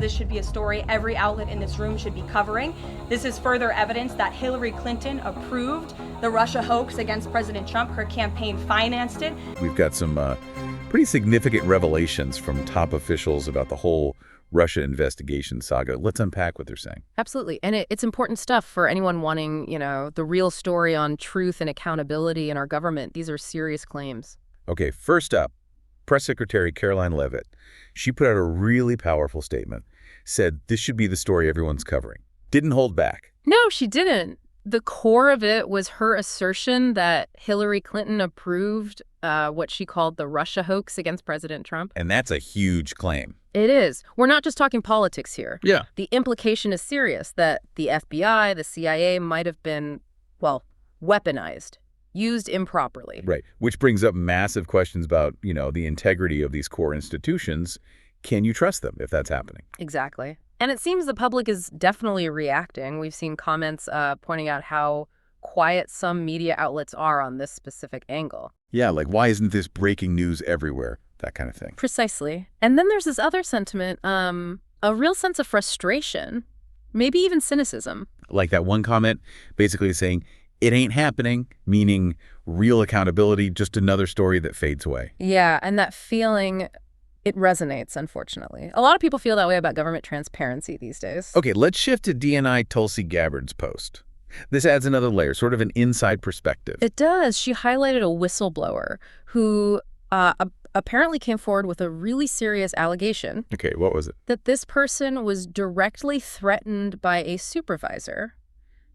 this should be a story every outlet in this room should be covering. This is further evidence that Hillary Clinton approved the Russia hoax against President Trump. Her campaign financed it. We've got some pretty significant revelations from top officials about the whole Russia investigation saga. Let's unpack what they're saying. Absolutely. And it's important stuff for anyone wanting, the real story on truth and accountability in our government. These are serious claims. Okay, first up, Press Secretary Karoline Leavitt. She put out a really powerful statement, said this should be the story everyone's covering. Didn't hold back. No, she didn't. The core of it was her assertion that Hillary Clinton approved what she called the Russia hoax against President Trump. And that's a huge claim. It is. We're not just talking politics here. Yeah. The implication is serious that the FBI, the CIA might have been, weaponized, used improperly. Right. Which brings up massive questions about, the integrity of these core institutions. Can you trust them if that's happening? Exactly. And it seems the public is definitely reacting. We've seen comments pointing out how quiet some media outlets are on this specific angle. Yeah, like why isn't this breaking news everywhere? That kind of thing. Precisely. And then there's this other sentiment, a real sense of frustration, maybe even cynicism. Like that one comment basically saying, it ain't happening, meaning real accountability, just another story that fades away. Yeah, and that feeling, it resonates, unfortunately. A lot of people feel that way about government transparency these days. Okay, let's shift to DNI Tulsi Gabbard's post. This adds another layer, sort of an inside perspective. It does. She highlighted a whistleblower who apparently came forward with a really serious allegation. Okay, what was it? That this person was directly threatened by a supervisor,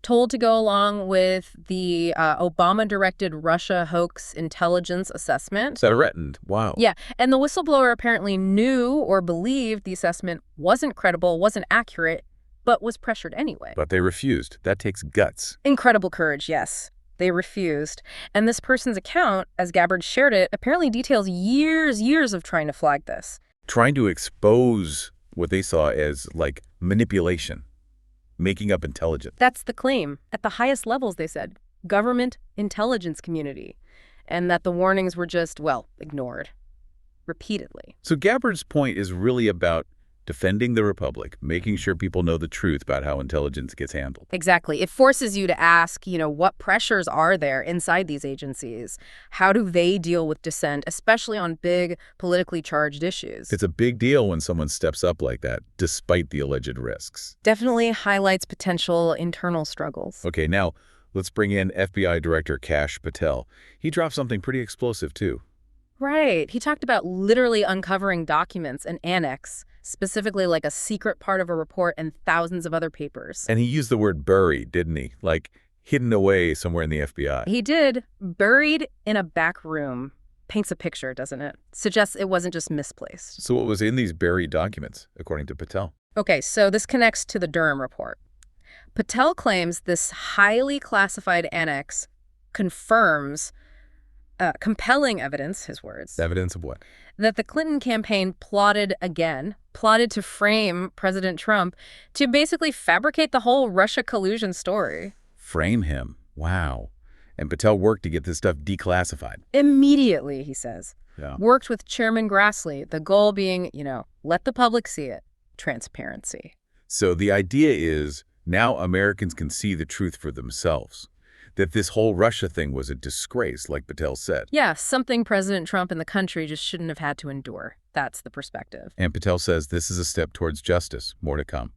told to go along with the Obama-directed Russia hoax intelligence assessment. Threatened. Wow. Yeah, and the whistleblower apparently knew or believed the assessment wasn't credible, wasn't accurate, but was pressured anyway. But they refused. That takes guts. Incredible courage, yes. They refused. And this person's account, as Gabbard shared it, apparently details years of trying to flag this. Trying to expose what they saw as, manipulation, making up intelligence. That's the claim. At the highest levels, they said, government intelligence community. And that the warnings were just, ignored. Repeatedly. So Gabbard's point is really about defending the republic, making sure people know the truth about how intelligence gets handled. Exactly. It forces you to ask, what pressures are there inside these agencies? How do they deal with dissent, especially on big politically charged issues? It's a big deal when someone steps up like that, despite the alleged risks. Definitely highlights potential internal struggles. Okay, now let's bring in FBI Director Kash Patel. He dropped something pretty explosive, too. Right. He talked about literally uncovering documents, an annex, specifically like a secret part of a report and thousands of other papers. And he used the word buried, didn't he? Like hidden away somewhere in the FBI. He did. Buried in a back room. Paints a picture, doesn't it? Suggests it wasn't just misplaced. So what was in these buried documents, according to Patel? Okay, so this connects to the Durham report. Patel claims this highly classified annex confirms compelling evidence, his words. Evidence of what? That the Clinton campaign plotted to frame President Trump to basically fabricate the whole Russia collusion story. Frame him. Wow. And Patel worked to get this stuff declassified. Immediately, he says. Yeah. Worked with Chairman Grassley, the goal being, let the public see it. Transparency. So the idea is now Americans can see the truth for themselves. That this whole Russia thing was a disgrace, like Patel said. Yeah, something President Trump and the country just shouldn't have had to endure. That's the perspective. And Patel says this is a step towards justice. More to come.